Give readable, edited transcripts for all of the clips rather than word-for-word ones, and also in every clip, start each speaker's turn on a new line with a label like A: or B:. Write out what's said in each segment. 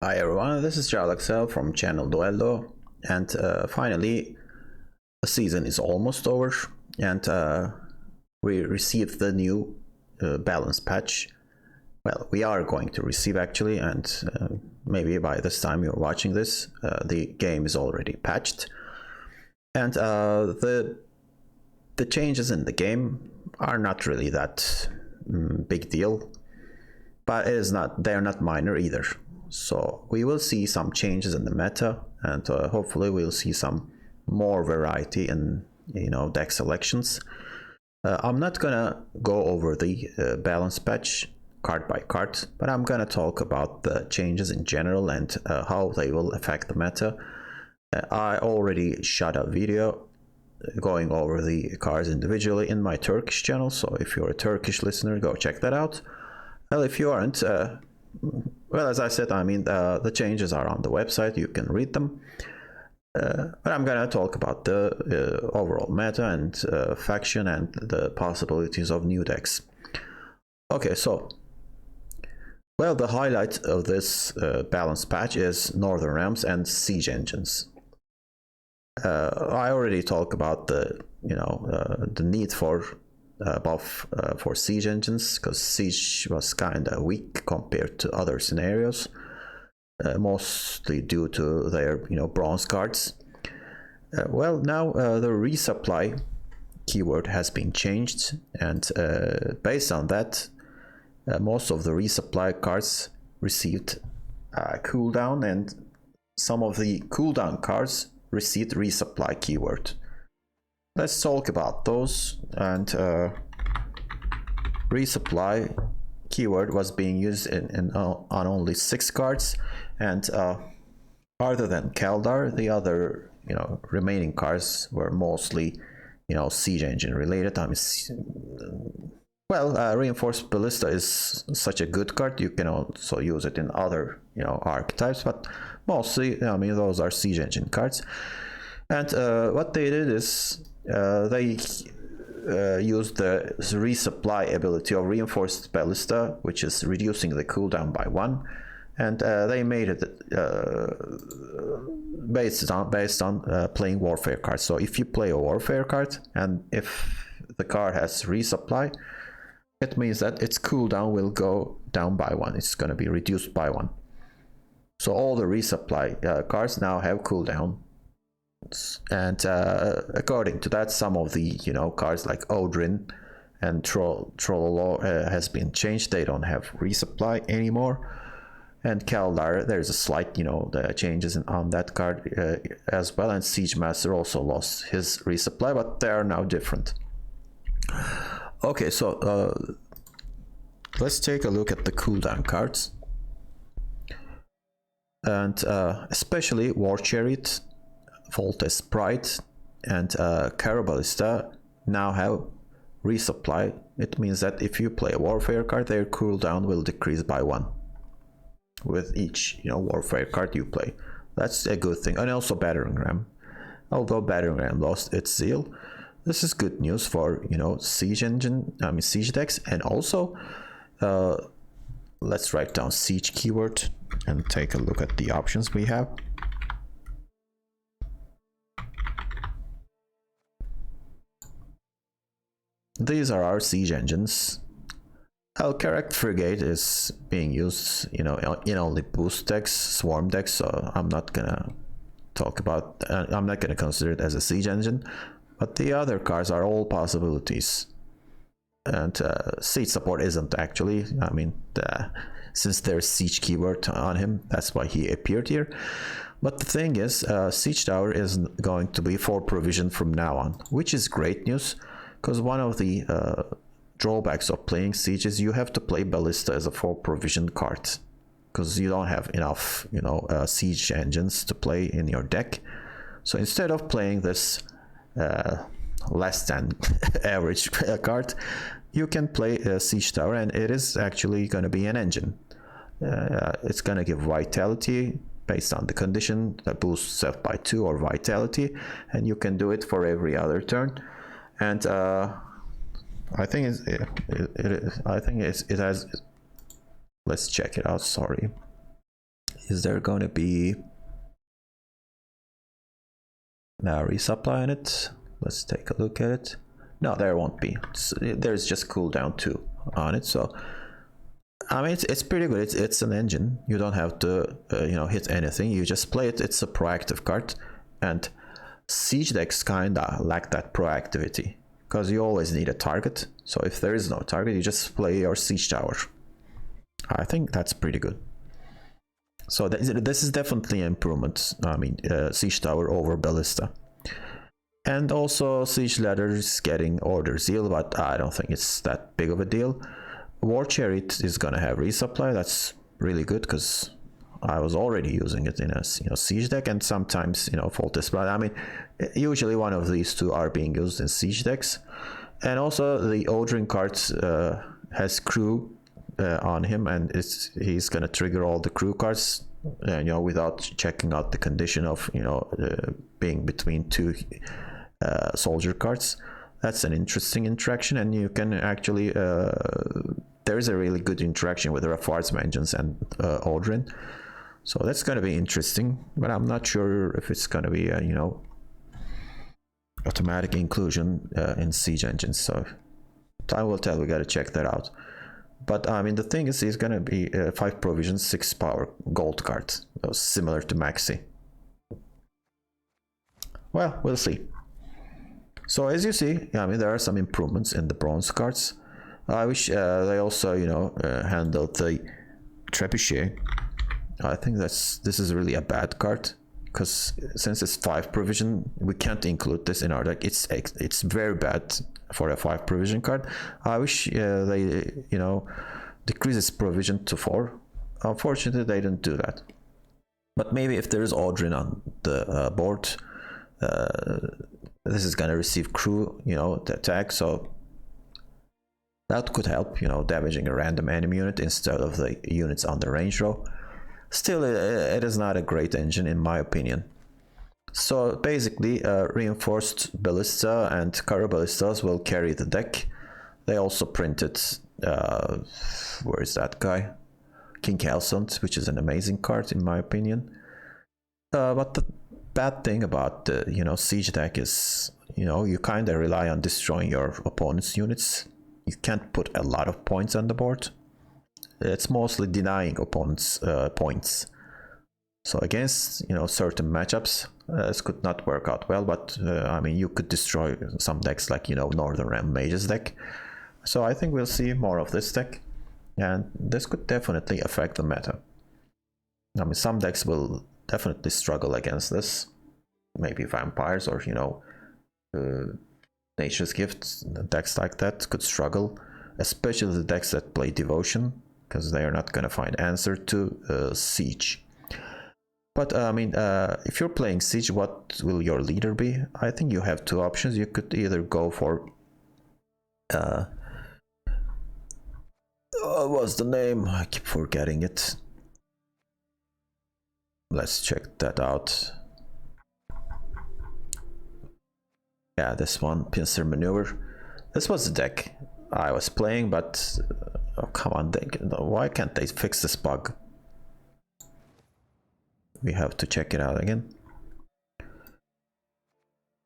A: Hi everyone, this is Alex from channel Duello, and finally the season is almost over, and we received the new balance patch. Well, we are going to receive actually, and maybe by this time you're watching this, the game is already patched, and the changes in the game are not really that big deal, but they're not minor either. So we will see some changes in the meta, and hopefully we'll see some more variety in deck selections. I'm not gonna go over the balance patch card by card, but I'm gonna talk about the changes in general and how they will affect the meta. I already shot a video going over the cards individually in my Turkish channel, so if you're a Turkish listener, go check that out. Well, if you aren't, well, as I said, I mean, the changes are on the website, you can read them. But I'm gonna talk about the overall meta and faction and the possibilities of new decks. Okay, so, well, the highlight of this balance patch is Northern Realms and Siege Engines. I already talked about the need for buff for Siege Engines, because Siege was kinda weak compared to other scenarios, mostly due to their bronze cards. Well, now the resupply keyword has been changed, and based on that, most of the resupply cards received cooldown, and some of the cooldown cards received resupply keyword. Let's talk about those. And resupply keyword was being used on only 6 cards, and other than Kaldar, the other remaining cards were mostly Siege Engine related. I mean, well, Reinforced Ballista is such a good card, you can also use it in other archetypes, but mostly I mean those are Siege Engine cards. And what they did is they used the resupply ability of Reinforced Ballista, which is reducing the cooldown by 1, and they made it based on playing warfare cards. So if you play a warfare card, and if the card has resupply, it means that its cooldown will go down by 1. It's going to be reduced by 1. So all the resupply cards now have cooldown. And according to that, some of the cards like Odrin and Trollolo has been changed. They don't have resupply anymore. And Kaldar, there's a slight the changes on that card as well. And Siege Master also lost his resupply, but they are now different. Okay, so let's take a look at the cooldown cards, and especially War Chariot, Voltes Pride, and Caraballista now have resupply. It means that if you play a warfare card, their cooldown will decrease by 1 with each warfare card you play. That's a good thing. And also Battering Ram, although Battering Ram lost its zeal, this is good news for Siege decks. And also let's write down Siege keyword and take a look at the options we have. These are our Siege Engines. Correct Frigate is being used in only boost decks, swarm decks, so I'm not gonna talk about I'm not gonna consider it as a Siege Engine, but the other cards are all possibilities. And Siege Support isn't actually, I mean, since there's Siege keyword on him, that's why he appeared here. But the thing is, Siege Tower is going to be 4 provision from now on, which is great news, because one of the drawbacks of playing Siege is you have to play Ballista as a 4 provision card, because you don't have enough Siege Engines to play in your deck. So instead of playing this less than average card, you can play Siege Tower, and it is actually going to be an engine. It's going to give vitality based on the condition that boosts self by 2 or vitality, and you can do it for every other turn. And I think it has. Let's check it out. Sorry. Is there going to be resupply on it? Let's take a look at it. No, there won't be. There's just cooldown 2 on it. So I mean, it's pretty good. It's an engine. You don't have to hit anything. You just play it. It's a proactive card, and siege decks kinda lack that proactivity because you always need a target. So if there is no target, you just play your siege tower. I think that's pretty good. So this is definitely an improvement. I mean, siege tower over ballista, and also siege ladder is getting order zeal, but I don't think it's that big of a deal. War chariot is gonna have resupply. That's really good because I was already using it in a siege deck, and sometimes faultless. But I mean, usually one of these two are being used in siege decks, and also the Odrin card has crew on him, and he's gonna trigger all the crew cards, without checking out the condition of being between two soldier cards. That's an interesting interaction, and you can actually there is a really good interaction with Rafar's Vengeance and Odrin, so that's going to be interesting. But I'm not sure if it's going to be automatic inclusion in siege engines. So time will tell. We got to check that out. But I mean, the thing is, he's going to be 5 provision, 6 power gold card, similar to Maxi. Well, we'll see. So as you see, I mean, there are some improvements in the bronze cards. I wish they also, handled the trebuchet. I think this is really a bad card, because since it's 5 provision, we can't include this in our deck. It's very bad for a 5 provision card. I wish they, decrease its provision to 4. Unfortunately, they didn't do that. But maybe if there is Odrin on the board, this is gonna receive crew, the attack, so that could help, damaging a random enemy unit instead of the units on the range row. Still, it is not a great engine in my opinion. So basically, reinforced ballista and Kara ballistas will carry the deck. They also printed, where is that guy? King Helsund, which is an amazing card in my opinion. But the bad thing about the siege deck is you kind of rely on destroying your opponent's units. You can't put a lot of points on the board. It's mostly denying opponents points. So against certain matchups, this could not work out well. But I mean, you could destroy some decks like Northern Realm Mages deck. So I think we'll see more of this deck, and this could definitely affect the meta. I mean, some decks will definitely struggle against this. Maybe vampires or Nature's Gift decks like that could struggle, especially the decks that play Devotion, because they are not going to find answer to Siege. But I mean, if you're playing Siege, what will your leader be? I think you have 2 options. You could either go for what's the name? I keep forgetting it. Let's check that out. Yeah, this one, Pincer Maneuver. This was the deck I was playing, but oh, come on, why can't they fix this bug? We have to check it out again.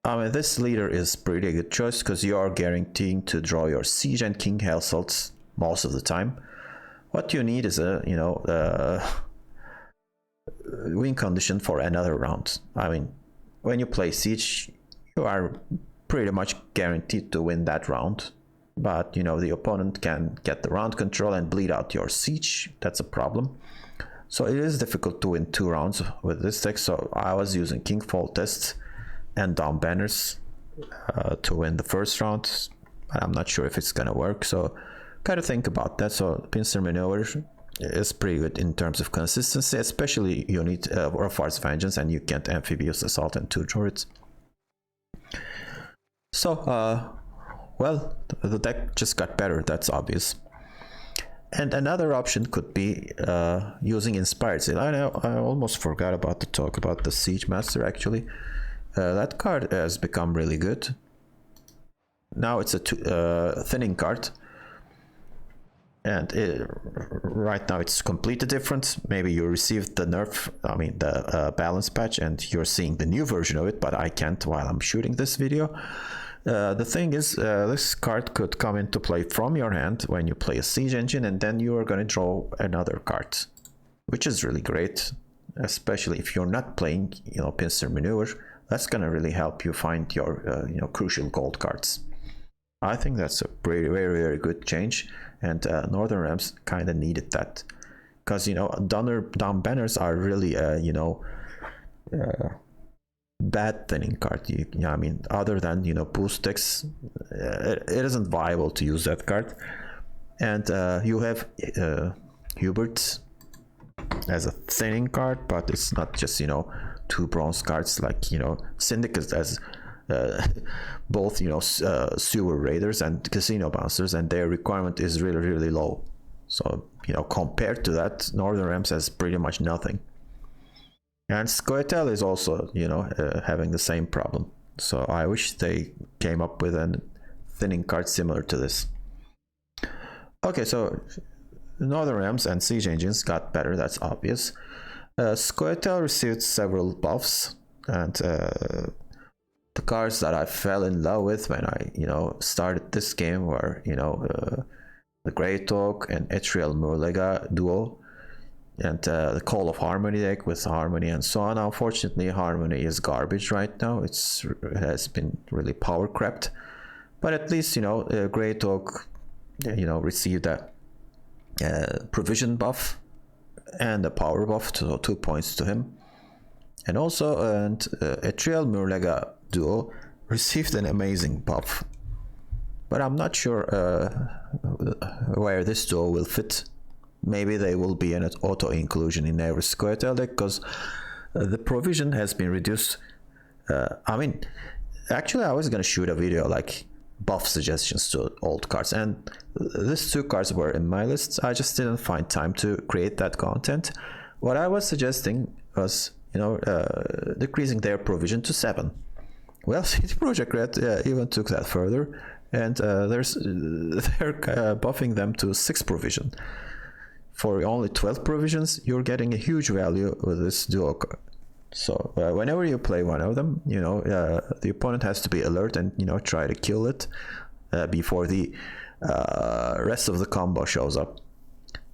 A: I mean, this leader is pretty good choice because you are guaranteeing to draw your Siege and King Hellsalts most of the time. What you need is a win condition for another round. I mean, when you play Siege, you are pretty much guaranteed to win that round, but the opponent can get the round control and bleed out your Siege. That's a problem. So it is difficult to win 2 rounds with this deck. So I was using King Fall Test and Down Banners to win the first round, but I'm not sure if it's gonna work. So gotta think about that. So Pincer Maneuver is pretty good in terms of consistency, especially you need Rafar's Vengeance, and you can't Amphibious Assault and 2 turrets. So well, the deck just got better, that's obvious. And another option could be using Inspired Zeal. I know I almost forgot about to talk about the Siege Master actually. That card has become really good. Now it's a thinning card, and right now it's completely different. Maybe you received the the balance patch, and you're seeing the new version of it, but I can't while I'm shooting this video. The thing is, this card could come into play from your hand when you play a siege engine, and then you are going to draw another card, which is really great, especially if you're not playing, pincer maneuver. That's going to really help you find your, crucial gold cards. I think that's a very, very, very good change, and Northern Realms kind of needed that, because down banners are really, bad thinning card. Other than boost decks, it isn't viable to use that card. And you have Hubert as a thinning card, but it's not just 2 bronze cards like Syndicate as both sewer raiders and casino bouncers, and their requirement is really, really low. So compared to that, Northern Realms has pretty much nothing. And Scoiateal is also, having the same problem. So I wish they came up with a thinning card similar to this. Okay, so Northern Realms and Siege Engines got better, that's obvious. Scoiateal received several buffs, and the cards that I fell in love with when I, started this game were, the Great Oak and Etriel Murlega duo, and the Call of Harmony deck with Harmony and so on. Unfortunately, Harmony is garbage right now. It has been really power crept, but at least Great Oak, received a provision buff and a power buff, so 2 points to him. And also, Etriel Murlega duo received an amazing buff, but I'm not sure where this duo will fit. Maybe they will be an auto inclusion in every Scoiateal deck, because the provision has been reduced. Actually, I was gonna shoot a video like buff suggestions to old cards, and these 2 cards were in my list. I just didn't find time to create that content. What I was suggesting was decreasing their provision to 7. Well, CD Projekt Red even took that further, and they're buffing them to 6 provision. For only 12 provisions, you're getting a huge value with this duo card. So whenever you play one of them, the opponent has to be alert and try to kill it before the rest of the combo shows up.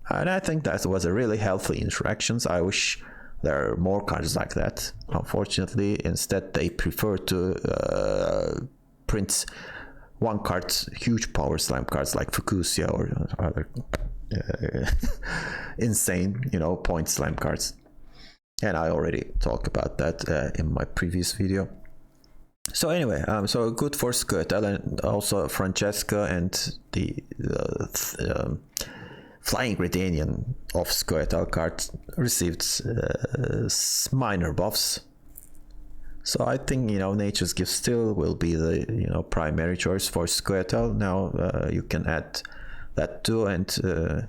A: And I think that was a really healthy interactions. I wish there are more cards like that. Unfortunately, instead they prefer to print 1 card, huge power slime cards like Fukusia or other insane, point slime cards. And I already talked about that in my previous video. So anyway, so good for Scoiateal, and also Francesca and the Flying Redanian of Scoiateal card received minor buffs. So I think Nature's Gift still will be the primary choice for Scoiateal. Now you can add that too, and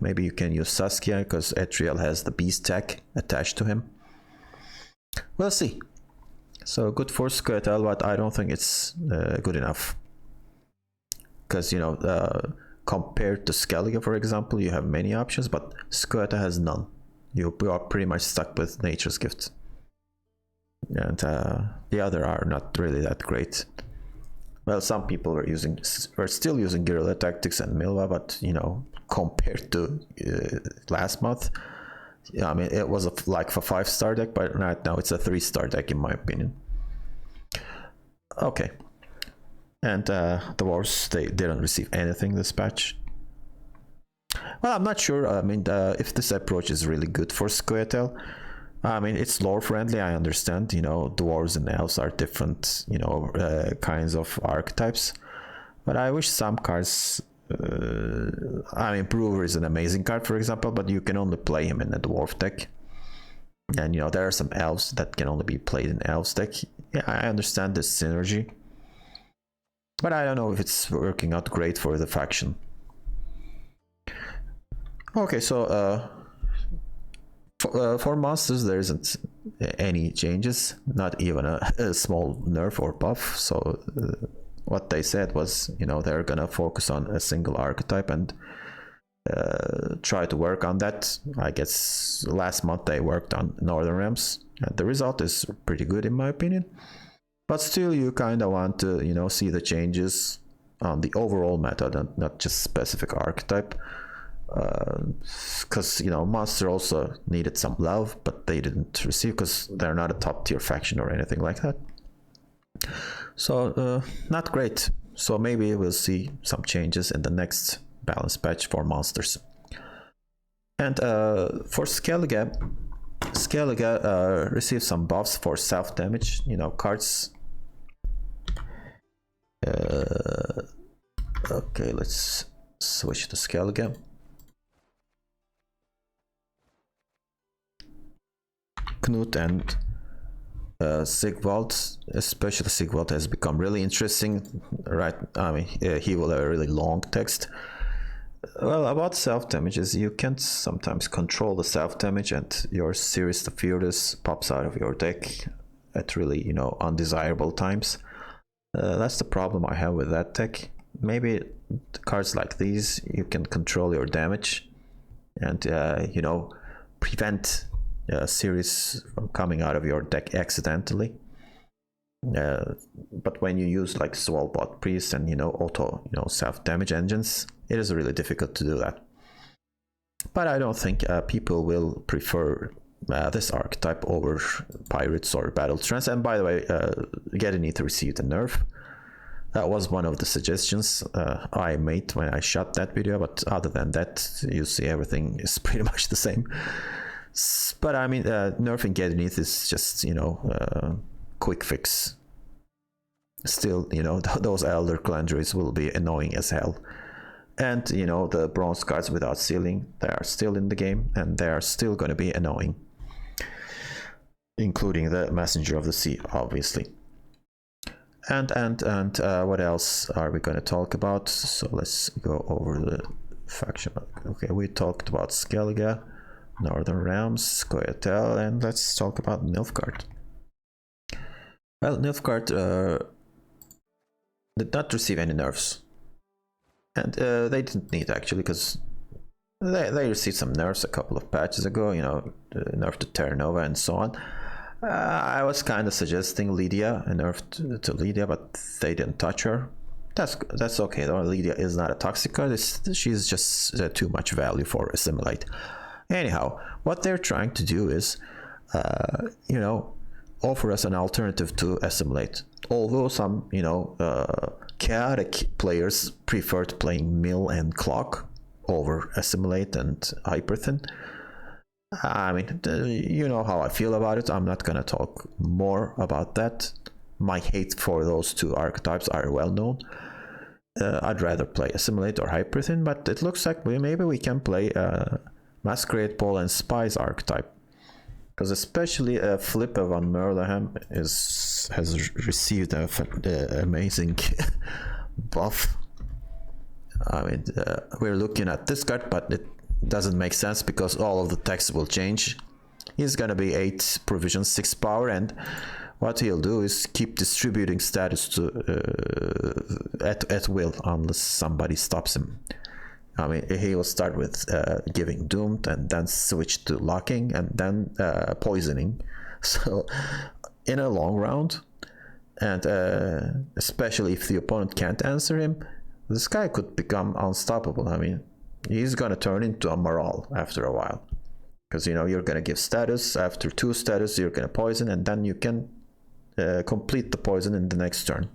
A: maybe you can use Saskia, because Etriel has the beast tag attached to him. We'll see. So good for Scoiateal, but I don't think it's good enough, because compared to Skellige, for example, you have many options, but Scoiateal has none. You are pretty much stuck with Nature's Gift, and the other are not really that great. Well, some people were still using Guerrilla Tactics and Milva, but compared to last month, it was like a 5-star deck, but right now it's a 3-star deck in my opinion. Okay, and the Dwarves, they didn't receive anything this patch. Well, I'm not sure. If this approach is really good for Scoiateal. It's lore friendly, I understand. Dwarves and elves are different, kinds of archetypes. But I wish some cards. Brewer is an amazing card, for example, but you can only play him in a dwarf deck. And there are some elves that can only be played in elves deck. Yeah, I understand this synergy, but I don't know if it's working out great for the faction. Okay, so for monsters there isn't any changes, not even a small nerf or buff. So what they said was, they're gonna focus on a single archetype, and try to work on that. I guess last month they worked on Northern Realms, and the result is pretty good in my opinion. But still, you kind of want to, see the changes on the overall meta, not just specific archetype. Because Monster also needed some love, but they didn't receive because they're not a top tier faction or anything like that. So not great. So maybe we'll see some changes in the next balance patch for monsters. And for Skellige received some buffs for self damage. Cards. Okay, let's switch to Skellige. Knut and Sigvald, especially Sigvald, has become really interesting, right? I mean, he will have a really long text. Well, about self damage is you can't sometimes control the self damage, and your Series of Fearless pops out of your deck at really, undesirable times. That's the problem I have with that deck. Maybe cards like these, you can control your damage and, prevent series from coming out of your deck accidentally. But when you use like Swalbot Priest and auto self damage engines, it is really difficult to do that. But I don't think people will prefer this archetype over Pirates or Battle Trance. And by the way, Gedinith received a nerf. That was one of the suggestions I made when I shot that video, but other than that, you see everything is pretty much the same. But I mean, nerfing Gedinith is just, quick fix. Still, those Elder Calandries will be annoying as hell. And, the bronze cards without sealing, they are still in the game, and they are still going to be annoying. Including the Messenger of the Sea, obviously. And what else are we going to talk about? So let's go over the faction. Okay, we talked about Skellige, Northern Realms, Scoiateal, and let's talk about Nilfgaard. Well, Nilfgaard did not receive any nerfs. And they didn't need actually, because they received some nerfs a couple of patches ago, nerf to Terra Nova and so on. I was kind of suggesting Lydia, a nerf to Lydia, but they didn't touch her. That's okay though. Lydia is not a toxic card. She's just too much value for Assimilate. Anyhow, what they're trying to do is, offer us an alternative to Assimilate. Although some, chaotic players preferred playing Mill and Clock over Assimilate and Hyperthin. I mean, you know how I feel about it. I'm not gonna talk more about that. My hate for those two archetypes are well known. I'd rather play Assimilate or Hyperthin, but it looks like maybe we can play Masquerade Ball and Spies archetype. Because especially Flipper van Merleham has received an amazing buff. I mean, we're looking at this card, but it doesn't make sense because all of the text will change. He's gonna be 8 provision, 6 power, and what he'll do is keep distributing status to at will unless somebody stops him. I mean, he will start with giving Doomed and then switch to locking and then poisoning. So in a long round, and especially if the opponent can't answer him, this guy could become unstoppable. I mean, he's gonna turn into a Moral after a while, because you're gonna give status. After 2 status, you're gonna poison, and then you can complete the poison in the next turn.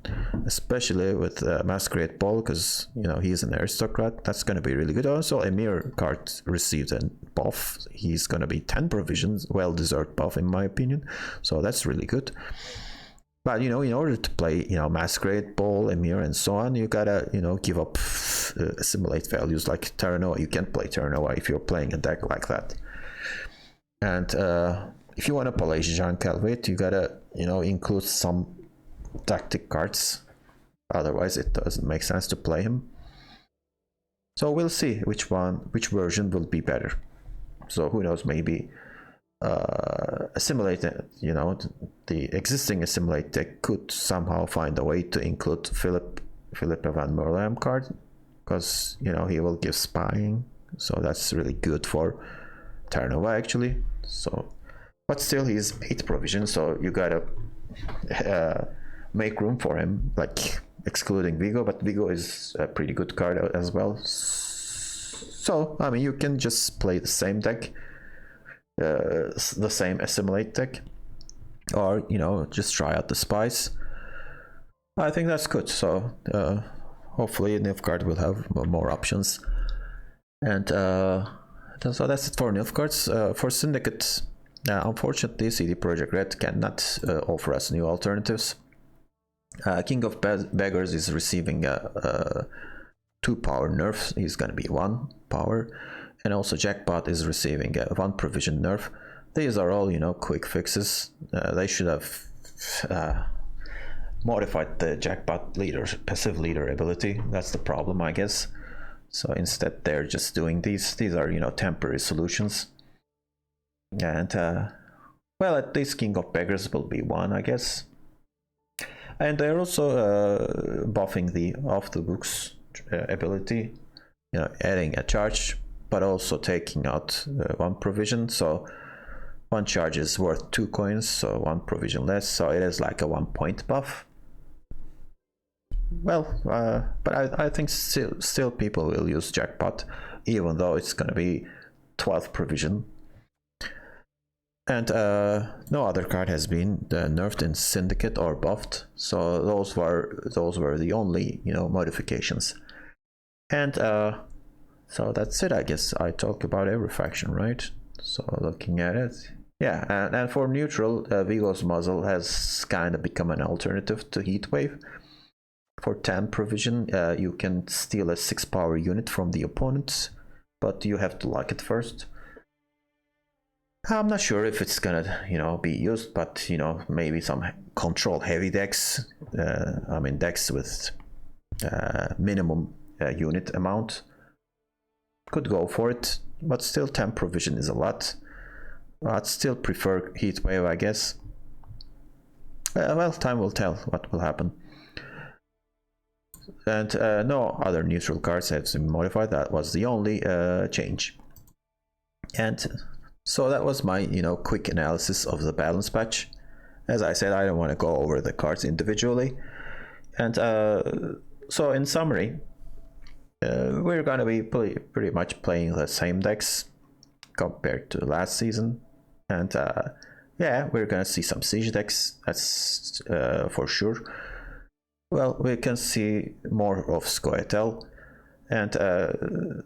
A: Especially with Masquerade Ball, because he's an aristocrat. That's gonna be really good. Also, Emir card received a buff. He's gonna be 10 provisions, well-deserved buff in my opinion. So that's really good. But in order to play Masquerade Ball, Emir, and so on, you gotta give up assimilate values like Terra Nova. You can't play Terra Nova if you're playing a deck like that. And if you want to play Jean Calvet, you gotta include some tactic cards. Otherwise, it doesn't make sense to play him. So we'll see which version will be better. So who knows? Maybe assimilate, the existing assimilate deck could somehow find a way to include Philip van Merleham card, because he will give spying so that's really good for Terranova actually. So, but still he's 8 provision, so you gotta make room for him, like excluding Vigo, but Vigo is a pretty good card as well. So I mean, you can just play the same deck, the same assimilate deck, or just try out the spice. I think that's good. So hopefully Nilfgaard will have more options. And so that's it for Nilfgaards. For Syndicate, unfortunately CD Projekt Red cannot offer us new alternatives. King of Beggars is receiving a 2 power nerf. He's gonna be 1 power, and also Jackpot is receiving a 1 provision nerf. These are all quick fixes. They should have modified the Jackpot passive leader ability. That's the problem, I guess. So instead they're just doing these are temporary solutions. And well, at least King of Beggars will be 1, I guess. And they're also buffing the off the books ability, adding a charge, but also taking out 1 provision. So 1 charge is worth 2 coins, so 1 provision less. So it is like a 1 point buff. Well, but I think still people will use Jackpot, even though it's gonna be 12 provision. And no other card has been nerfed in Syndicate or buffed, so those were the only modifications. And so that's it, I guess. I talked about every faction, right? So looking at it, yeah. And for neutral, Vigo's Muzzle has kind of become an alternative to Heatwave. For 10 provision, you can steal a 6 power unit from the opponent, but you have to lock it first. I'm not sure if it's gonna be used, but maybe some control heavy decks, I mean decks with minimum unit amount could go for it, but still 10 provision is a lot. I'd still prefer Heatwave, I guess. Well, time will tell what will happen. And no other neutral cards have been modified. That was the only change. And so that was my quick analysis of the balance patch. As I said, I don't want to go over the cards individually. And so in summary, we're going to be pretty much playing the same decks compared to last season. And yeah, we're going to see some siege decks, that's for sure. Well, we can see more of Scoiateal and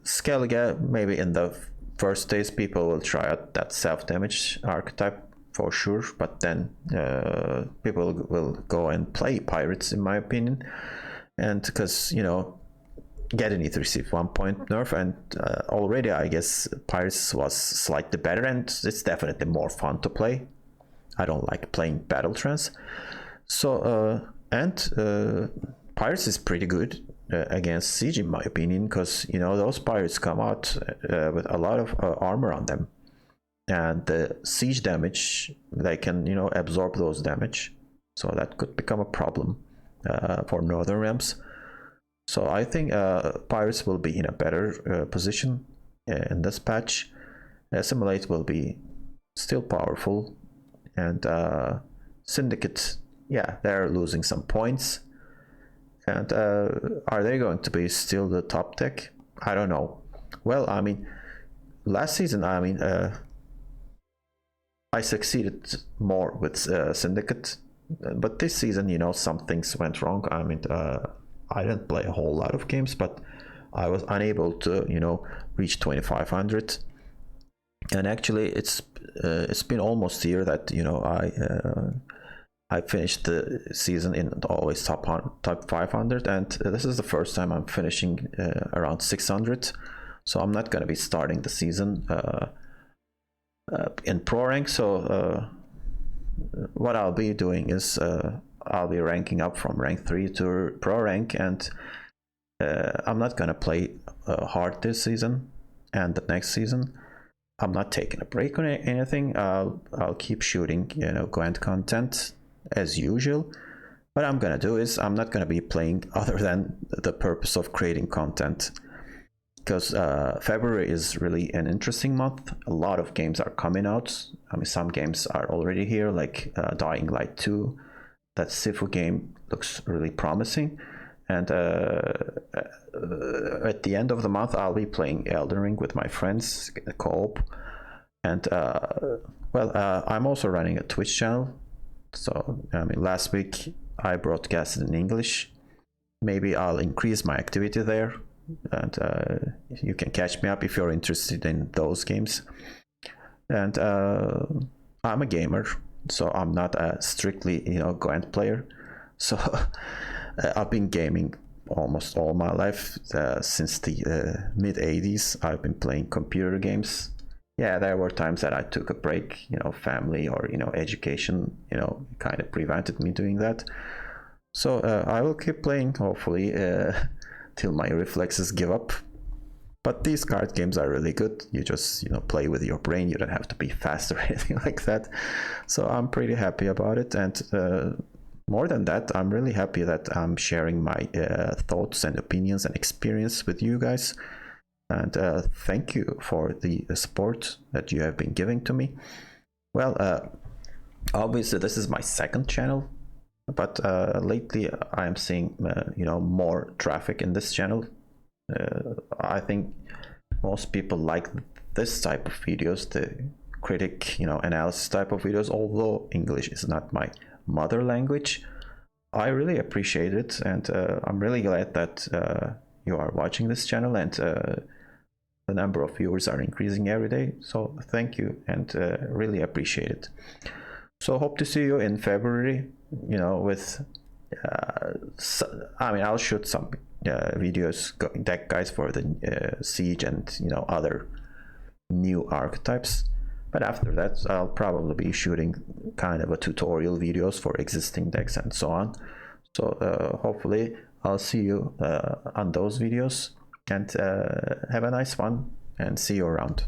A: Skellige. Maybe in the first days people will try out that self-damage archetype for sure, but then people will go and play pirates, in my opinion. And because Gedenith received 1 point nerf, and already I guess pirates was slightly better, and it's definitely more fun to play. I don't like playing battle trance. So and pirates is pretty good against siege, in my opinion, because those pirates come out with a lot of armor on them, and the siege damage, they can absorb those damage, so that could become a problem for northern realms. So I think pirates will be in a better position in this patch. Assimilate will be still powerful, and Syndicate, yeah, they're losing some points. And are they going to be still the top deck? I don't know. Well, I mean, last season, I mean, I succeeded more with Syndicate, but this season, some things went wrong. I mean, I didn't play a whole lot of games, but I was unable to, reach 2500. And actually, it's been almost a year that I finished the season in always top 500, and this is the first time I'm finishing around 600. So I'm not going to be starting the season in pro rank. So what I'll be doing is I'll be ranking up from rank 3 to pro rank, and I'm not going to play hard this season and the next season. I'm not taking a break on anything. I'll keep shooting Gwent content as usual. What I'm gonna do is I'm not gonna be playing other than the purpose of creating content. because February is really an interesting month. A lot of games are coming out. I mean, some games are already here, like Dying Light 2. That Sifu game looks really promising. And at the end of the month, I'll be playing Elden Ring with my friends, co-op. And I'm also running a Twitch channel. So I mean, last week I broadcasted in English. Maybe I'll increase my activity there, and you can catch me up if you're interested in those games. And I'm a gamer, so I'm not a strictly Gwent player. So I've been gaming almost all my life. Since the mid 80s I've been playing computer games. Yeah, there were times that I took a break, family or education kind of prevented me doing that. So I will keep playing, hopefully, till my reflexes give up. But these card games are really good. You just play with your brain. You don't have to be fast or anything like that. So I'm pretty happy about it. And more than that, I'm really happy that I'm sharing my thoughts and opinions and experience with you guys. And thank you for the support that you have been giving to me. Well, obviously this is my second channel, but lately I am seeing more traffic in this channel. I think most people like this type of videos, the critic analysis type of videos. Although English is not my mother language, I really appreciate it, and I'm really glad that you are watching this channel, and the number of viewers are increasing every day. So thank you, and really appreciate it. So hope to see you in February, with I'll shoot some videos, deck guides for the Siege and other new archetypes. But after that, I'll probably be shooting kind of a tutorial videos for existing decks and so on. So hopefully I'll see you on those videos, and have a nice one, and see you around.